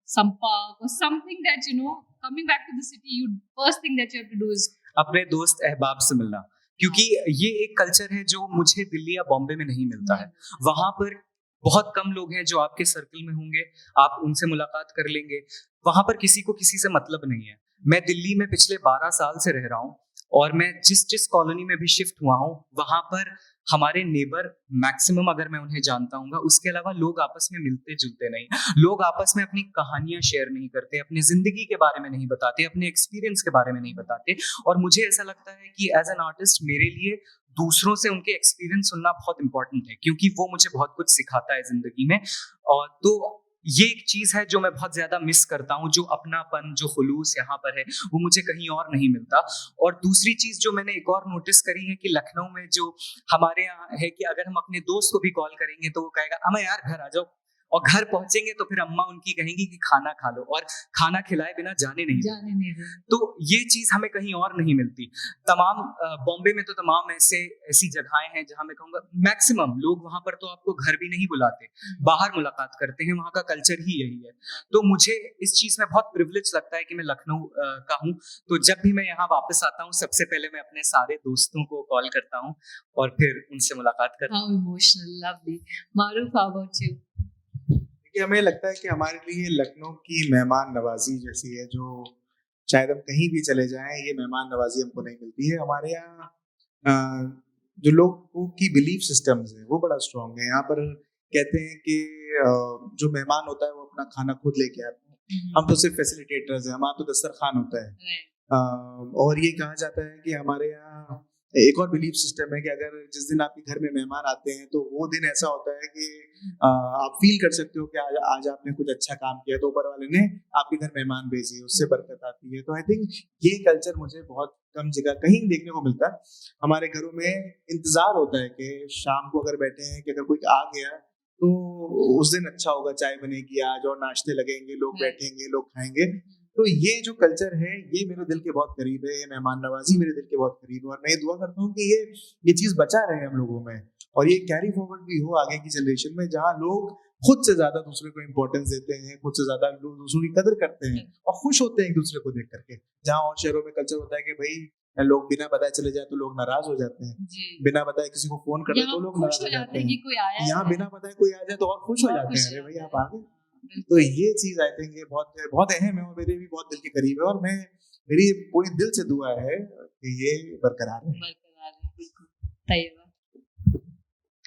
some park or something that you know coming back to the city you first thing that you have to do is अपने दोस्त अहबाब से मिलना, क्योंकि ये एक कल्चर है जो मुझे दिल्ली या बॉम्बे में नहीं मिलता है। वहां पर बहुत कम लोग हैं जो आपके सर्कल में होंगे, आप उनसे मुलाकात कर लेंगे। वहां पर किसी को किसी से मतलब नहीं है। मैं दिल्ली में पिछले 12 साल से रह रहा हूँ और मैं जिस कॉलोनी में भी शिफ्ट हुआ हूँ वहां पर हमारे नेबर मैक्सिमम अगर मैं उन्हें जानता हूँ, उसके अलावा लोग आपस में मिलते जुलते नहीं, लोग आपस में अपनी कहानियां शेयर नहीं करते, अपनी जिंदगी के बारे में नहीं बताते, अपने एक्सपीरियंस के बारे में नहीं बताते। और मुझे ऐसा लगता है कि एज एन आर्टिस्ट मेरे लिए दूसरों से उनके एक्सपीरियंस सुनना बहुत इंपॉर्टेंट है, क्योंकि वो मुझे बहुत कुछ सिखाता है जिंदगी में। और तो ये एक चीज है जो मैं बहुत ज्यादा मिस करता हूँ, जो अपनापन, जो खुलूस यहाँ पर है वो मुझे कहीं और नहीं मिलता। और दूसरी चीज जो मैंने एक और नोटिस करी है कि लखनऊ में जो हमारे यहाँ है कि अगर हम अपने दोस्त को भी कॉल करेंगे तो वो कहेगा अम्मा यार घर आ जाओ, और घर पहुंचेंगे तो फिर अम्मा उनकी कहेंगी कि खाना खा लो, और खाना खिलाए बिना जाने नहीं देंगे। तो ये चीज हमें कहीं और नहीं मिलती। तमाम बॉम्बे में तो तमाम ऐसी जगहें हैं जहां मैं कहूँगा मैक्सिमम लोग वहां पर तो आपको घर भी नहीं बुलाते, बाहर मुलाकात करते हैं, वहां का कल्चर ही यही है। तो मुझे इस चीज में बहुत प्रिविलेज लगता है कि मैं लखनऊ का हूँ। तो जब भी मैं यहाँ वापस आता हूँ सबसे पहले मैं अपने सारे दोस्तों को कॉल करता हूँ और फिर उनसे मुलाकात करता हूँ। How emotional, lovely. Maruf, how about you? हमें लगता है कि हमारे लिए लखनऊ की मेहमान नवाजी जैसी है, जो शायद हम कहीं भी चले जाएं ये मेहमान नवाजी हमको नहीं मिलती है। हमारे यहाँ जो लोगों की बिलीफ सिस्टम्स है वो बड़ा स्ट्रांग है। यहाँ पर कहते हैं कि जो मेहमान होता है वो अपना खाना खुद लेके आता है, हम तो सिर्फ फैसिलिटेटर्स हैं, हमारा तो दस्तरखान होता है। और ये कहा जाता है कि हमारे यहाँ एक और बिलीफ सिस्टम है कि अगर जिस दिन आपके घर में मेहमान आते हैं तो वो दिन ऐसा होता है कि आप फील कर सकते हो कि आज आपने कुछ अच्छा काम किया तो ऊपर वाले ने आपके घर मेहमान भेजी, उससे बरकत आती है। तो आई थिंक ये कल्चर मुझे बहुत कम जगह कहीं देखने को मिलता है। हमारे घरों में इंतजार होता है कि शाम को अगर बैठे हैं कि अगर कोई आ गया तो उस दिन अच्छा होगा, चाय बनेगी आज और नाश्ते लगेंगे, लोग बैठेंगे, लोग खाएंगे। तो ये जो कल्चर है ये मेरे दिल के बहुत करीब है, ये मेहमान नवाजी मेरे दिल के बहुत करीब है। और मैं दुआ करता हूँ कि ये चीज बचा रहे हम लोगों में और ये कैरी फॉरवर्ड भी हो आगे की जनरेशन में, जहाँ लोग खुद से ज्यादा दूसरे को इम्पोर्टेंस देते हैं, खुद से ज्यादा दूसरों की कदर करते हैं और खुश होते हैं एक दूसरे को देख करके। जहाँ और शहरों में कल्चर होता है कि भाई लोग बिना बताए चले जाए तो लोग नाराज हो जाते हैं, बिना बताए किसी को फोन कर दे तो लोग नाराज हो जाते हैं, यहाँ बिना बताए कोई आ जाए तो और खुश हो जाते हैं, अरे भाई आप आ गए। तो ये चीज आई थिंक ये बहुत बहुत अहम है और मेरे भी बहुत दिल के करीब है। और मैं मेरी पूरी दिल से दुआ है कि ये बरकरार है।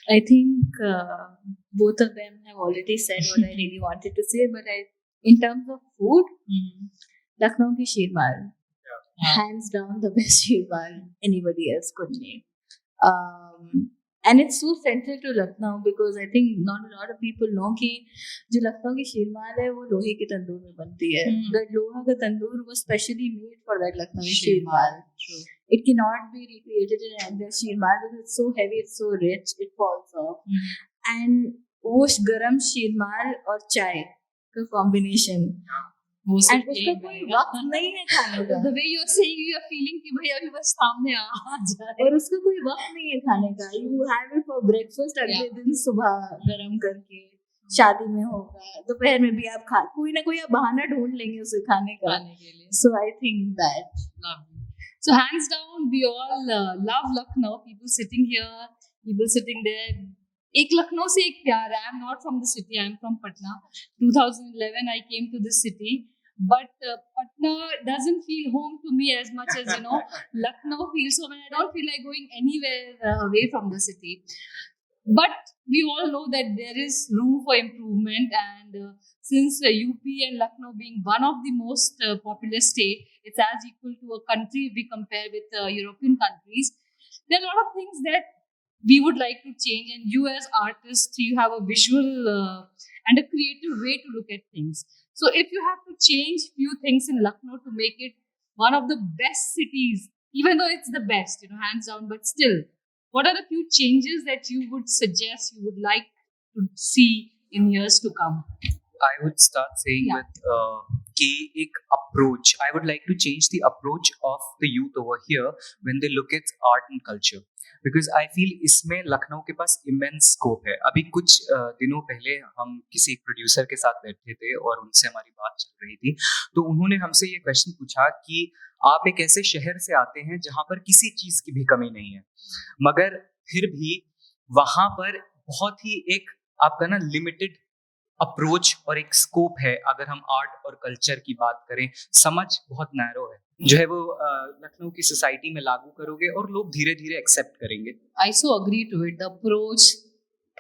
I think both of them have already said what I really wanted to say, but in terms of food, Lucknow ki sheermal, hands down the best sheermal anybody else could name. and it's so central to Lucknow because I think not a lot of people know कि जो लखनऊ की शीरमाल है वो लोहे के तंदूर में बनती है. That लोहा का तंदूर was specially made for that Lucknowi sheermal. It cannot be recreated in any other sheermal because it's so heavy, it's so rich, it falls off. And वो गरम शीरमाल और चाय का combination. And उसका कोई वक्त नहीं है खाने का. The way you're saying, you are feeling कि भाई अभी बस सामने आ जाए. और उसका कोई वक्त नहीं है खाने का. You have it for breakfast अगले दिन सुबह गरम करके. शादी में होगा, दोपहर में भी आप कोई ना कोई आप बहाना ढूंढ लेंगे उसे खाने के लिए. So I think that. Lovely. So hands down, we all love Lucknow. People sitting here, people sitting there. एक लखनऊ से एक प्यार है. I'm not from the city. I'm from Patna. 2011 I came to this city. But Patna doesn't feel home to me as much as Lucknow feels home, and I don't feel like going anywhere away from the city. But we all know that there is room for improvement, and since UP and Lucknow being one of the most populous state, it's as equal to a country if we compare with European countries. There are a lot of things that we would like to change, and you as artists, you have a visual and a creative way to look at things. So if you have to change few things in Lucknow to make it one of the best cities, even though it's the best, hands down, but still, what are the few changes that you would suggest, you would like to see in years to come? I would start saying with एक approach. I would like to change the approach of the youth over here when they look at art and culture. Because I feel इसमें लखनऊ के पास immense scope है. अभी कुछ दिनों पहले हम किसी एक प्रोड्यूसर के साथ बैठे थे और उनसे हमारी बात चल रही थी. तो उन्होंने हमसे ये क्वेश्चन पूछा कि आप एक ऐसे शहर से आते हैं जहाँ पर किसी चीज़ की भी कमी नहीं है, मगर फिर भी वहाँ पर बहुत ही एक आपका ना लिमिटेड अप्रोच और एक स्कोप है. अगर हम आर्ट और कल्चर की बात करें, समझ बहुत नैरो है जो है वो लखनऊ की सोसाइटी में लागू करोगे और लोग धीरे धीरे एक्सेप्ट करेंगे. I so agree to it. The approach,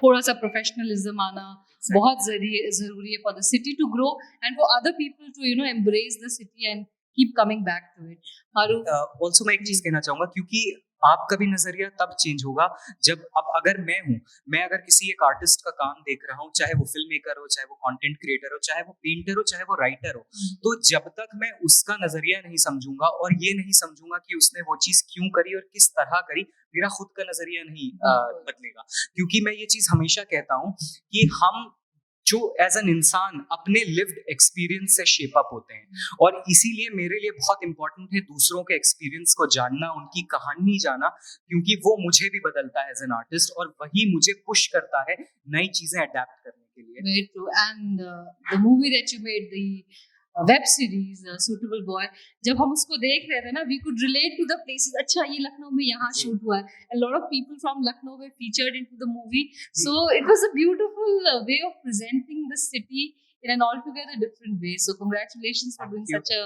थोड़ा सा प्रोफेशनलिज्म आना बहुत जरूरी है for the city to grow and for other people to embrace the city and keep coming back to it. Also मैं एक चीज कहना चाहूंगा, क्योंकि आपका भी नजरिया तब चेंज होगा जब अब अगर मैं अगर किसी एक आर्टिस्ट का काम देख रहा हूँ, चाहे वो फिल्म मेकर हो, चाहे वो कंटेंट क्रिएटर हो, चाहे वो पेंटर हो, चाहे वो राइटर हो, तो जब तक मैं उसका नजरिया नहीं समझूंगा और ये नहीं समझूंगा कि उसने वो चीज क्यों करी और किस तरह करी, मेरा खुद का नजरिया नहीं बदलेगा. क्योंकि मैं ये चीज हमेशा कहता हूँ कि हम जो एज एन इंसान अपने लिव्ड एक्सपीरियंस से शेप अप होते हैं, और इसीलिए मेरे लिए बहुत इंपॉर्टेंट है दूसरों के एक्सपीरियंस को जानना, उनकी कहानी जाना, क्योंकि वो मुझे भी बदलता है एज एन आर्टिस्ट और वही मुझे पुश करता है नई चीजें अडेप्ट करने के लिए. Very true. And the movie that you made, the web series Suitable Boy, जब हम उसको देख रहे थे ना, we could relate to the places. अच्छा ये लखनऊ में यहाँ शूट हुआ है. A lot of people from Lucknow were featured into the movie. So it was a beautiful way of presenting the city in an altogether different way. So congratulations for doing such a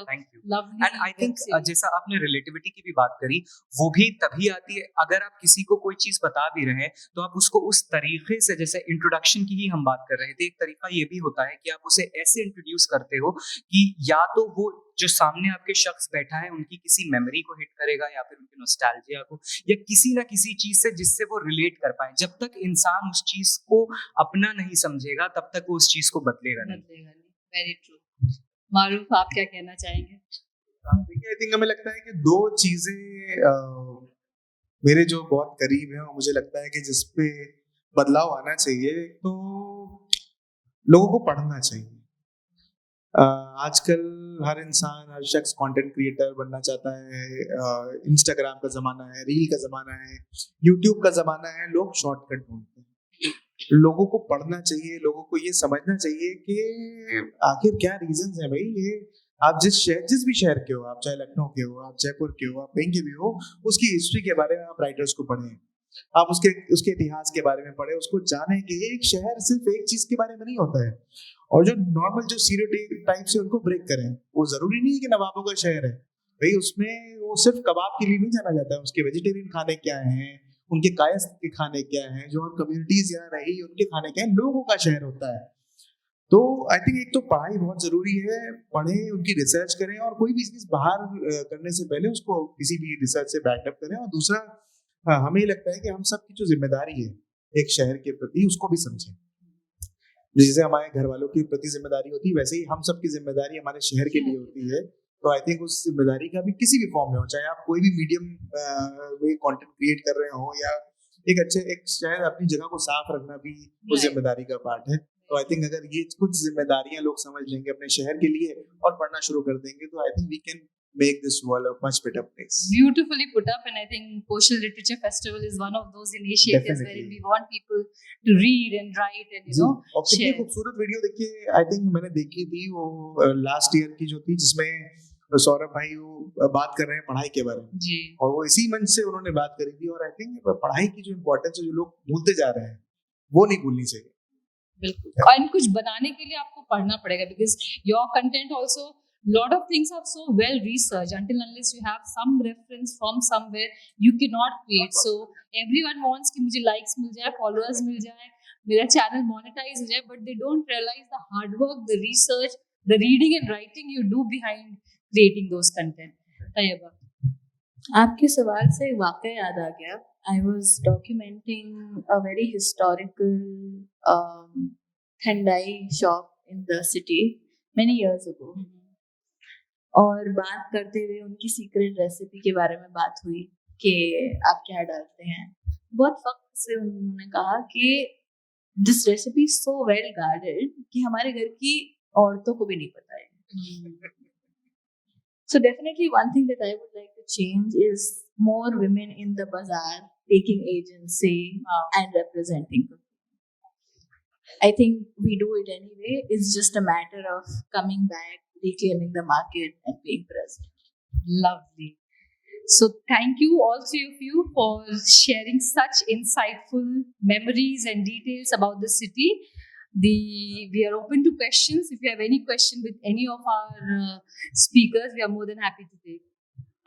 lovely. And I think जैसा आपने रिलेटिविटी की भी बात करी, वो भी तभी आती है अगर आप किसी को कोई चीज बता भी रहे हैं तो आप उसको उस तरीके से, जैसे इंट्रोडक्शन की ही हम बात कर रहे थे, एक तरीका ये भी होता है कि आप उसे ऐसे इंट्रोड्यूस करते हो कि या तो वो जो सामने आपके शख्स बैठा है उनकी किसी मेमोरी को हिट करेगा या फिर उनकी नॉस्टैल्जिया को, या किसी ना किसी चीज से जिससे वो रिलेट कर पाए. जब तक इंसान उस चीज को अपना नहीं समझेगा तब तक वो उस चीज को बदलेगा नहीं. Very true. मारूफ, आप क्या कहना चाहेंगे? आई थिंक हमें लगता है कि दो चीजें मेरे जो बहुत करीब हैं और मुझे लगता है कि जिस पे बदलाव आना चाहिए, तो लोगों को पढ़ना चाहिए. आजकल हर इंसान, हर शख्स कंटेंट क्रिएटर बनना चाहता है. इंस्टाग्राम का ज़माना है, रील का ज़माना है, यूट्यूब का ज़माना है. लोग शॉर्टकट ढूंढते हैं. लोगों को पढ़ना चाहिए, लोगों को ये समझना चाहिए कि आखिर क्या रीजंस हैं. भाई ये आप जिस भी शहर के हो, आप चाहे लखनऊ के हो, आप जयपुर के हो, आप कहीं के भी हो, उसकी हिस्ट्री के बारे में आप राइटर्स को पढ़ें, आप उसके इतिहास के बारे में पढ़ें, उसको जाने कि एक शहर सिर्फ एक चीज के बारे में नहीं होता है. और जो नॉर्मल जो स्टीरियोटाइप्स है उनको ब्रेक करें. वो जरूरी नहीं है कि नवाबों का शहर है भाई, उसमें वो सिर्फ कबाब के लिए नहीं जाना जाता है. उसके वेजिटेरियन खाने क्या हैं, उनके कायस्थ के खाने क्या हैं, जो और कम्युनिटीज यहाँ रही उनके खाने क्या हैं. लोगों का शहर होता है. तो आई थिंक एक तो पढ़ाई बहुत जरूरी है. पढ़ें, उनकी रिसर्च करें, और कोई भी चीज बाहर करने से पहले उसको किसी भी रिसर्च से बैकअप करें. और दूसरा, हाँ, हमें ये लगता है कि हम सबकी जो जिम्मेदारी है एक शहर के प्रति उसको भी समझें। जैसे हमारे घर वालों की प्रति जिम्मेदारी होती है वैसे ही हम सबकी जिम्मेदारी हमारे शहर के लिए होती है। तो आई थिंक उस जिम्मेदारी का भी किसी भी फॉर्म में हो, चाहे आप कोई भी मीडियम में कंटेंट क्रिएट कर रहे हो या एक शायद अपनी जगह को साफ रखना भी उस जिम्मेदारी का पार्ट है। तो आई थिंक अगर ये कुछ जिम्मेदारियां लोग समझ लेंगे अपने शहर के लिए और पढ़ना शुरू कर देंगे तो I think we can make this world a much better place. Beautifully put up, and I think Koshal Literature Festival is one of those initiatives where we want people to read and write and you know और कितनी share. खूबसूरत वीडियो देखिए, आई थिंक मैंने देखी थी वो लास्ट ईयर की जो थी जिसमें सौरभ भाई वो बात कर रहे हैं पढ़ाई के बारे में जी. और वो इसी मंच से उन्होंने बात करी थी और आई थिंक पढ़ाई की जो इम्पोर्टेंस है जो लोग भूलते जा रहे हैं वो नहीं भूलनी चाहिए. बिल्कुल. और कुछ बनाने के लिए आपको पढ़ना पड़ेगा because your content also lot of things are so well researched. Until unless you have some reference from somewhere you cannot create. So everyone wants कि मुझे likes मिल जाए, followers मिल जाए, मेरा channel monetize हो जाए, but they don't realize the hard work, the research, the reading and writing you do behind creating those content. Taiba. आपके सवाल से वाकई याद आ गया. I was documenting a very historical Thandai shop in the city many years ago. और बात करते हुए उनकी सीक्रेट रेसिपी के बारे में बात हुई कि आप क्या डालते हैं. बहुत फख्र से उन्होंने कहा कि this recipe so well guarded कि हमारे घर की औरतों को भी नहीं पता है. So definitely one thing that I would like to change is more women in the bazaar taking agency and representing. I think we do it anyway. It's just a matter of coming back, reclaiming the market and being present. Lovely. So thank you all three of you for sharing such insightful memories and details about the city. We are open to questions. If you have any question with any of our speakers, we are more than happy to take.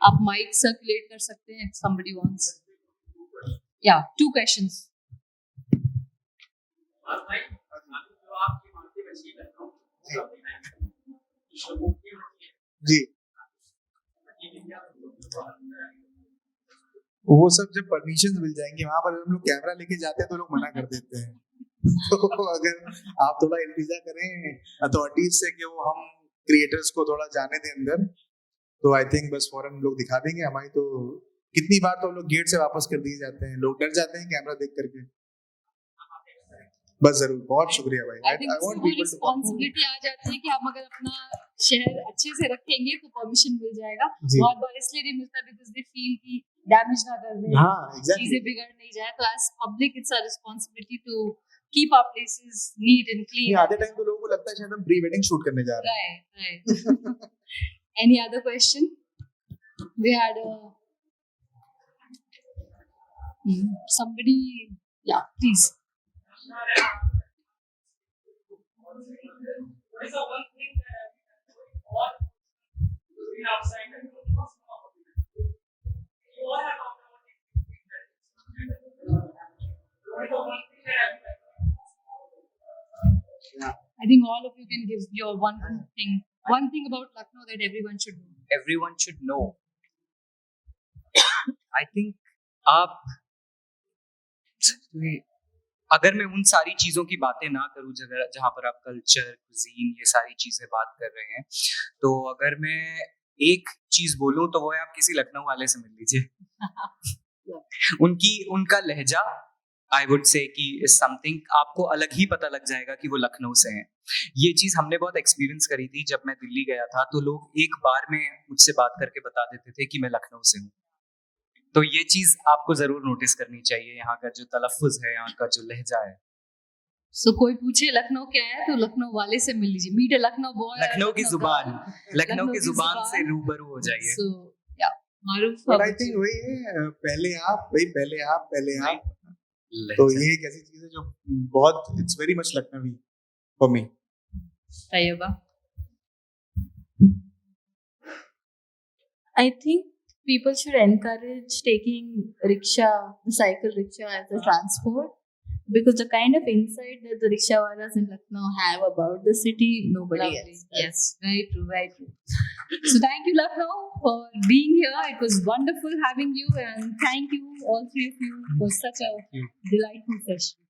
आप mic circulate कर सकते हैं if somebody wants. Yeah, 2 questions. जी. वो सब जब परमिशन मिल जाएंगे वहां पर हम लोग कैमरा लेके जाते हैं तो लोग मना कर देते हैं. तो अगर आप थोड़ा इंतजार करें अथॉरिटीज से कि वो हम क्रिएटर्स को थोड़ा जाने दें अंदर तो आई थिंक बस फौरन लोग दिखा देंगे. हमारी तो कितनी बार तो हम लोग गेट से वापस कर दिए जाते हैं, लोग डर जाते हैं कैमरा देख करके. बस जरूर. बहुत शुक्रिया भाई. I think इसमें रिस्पॉन्सिबिलिटी आ जाती है कि हम अगर अपना शहर अच्छे से रखेंगे तो परमिशन मिल जाएगा. बहुत बार इसलिए नहीं मिलता बिकॉज़ दे फील कि डैमेज ना कर दें. हाँ, एग्जैक्टली. चीजें बिगड़ नहीं जाए. तो as public it's a responsibility to keep our places neat and clean. आधे टाइम तो लोगों को लगता है शायद हम प्री वेडिंग शूट करने जा रहे हैं. Right. Any other question? We had somebody. Yeah, please. I think all of you can give your one thing about Lucknow that everyone should know. Everyone should know. I think आप अगर मैं उन सारी चीज़ों की बातें ना करूँ जहाँ पर आप कल्चर, कुजीन, ये सारी चीज़ें बात कर रहे हैं, तो अगर मैं एक चीज़ बोलूँ तो वो है आप किसी लखनऊ वाले से मिल लीजिए. उनका लहजा आई वुड से कि इज समथिंग आपको अलग ही पता लग जाएगा कि वो लखनऊ से हैं. ये चीज़ हमने बहुत एक्सपीरियंस करी थी जब मैं दिल्ली गया था. तो लोग एक बार में मुझसे बात करके बता देते थे कि मैं लखनऊ से हूँ. तो ये चीज़ आपको ज़रूर नोटिस करनी चाहिए, यहाँ का जो तलफ़्फ़ुज़ है, यहाँ का जो लहजा है. So कोई पूछे लखनऊ क्या है तो लखनऊ वाले से मिल लीजिए. Meet Lucknow boy. लखनऊ की जुबान से रूबरू हो जाइए. So yeah, Maroof. But I think वही है, पहले आप. तो ये एक ऐसी चीज है जो बहुत it's very much Lucknowi for me. Tayyaba. I think people should encourage taking cycle rickshaw as a transport because the kind of insight that the rickshawalas in Lucknow have about the city, nobody Lovely. else does. Yes, very true, very true. So thank you, Lucknow, for being here. It was wonderful having you, and thank you, all three of you, for such a delightful session.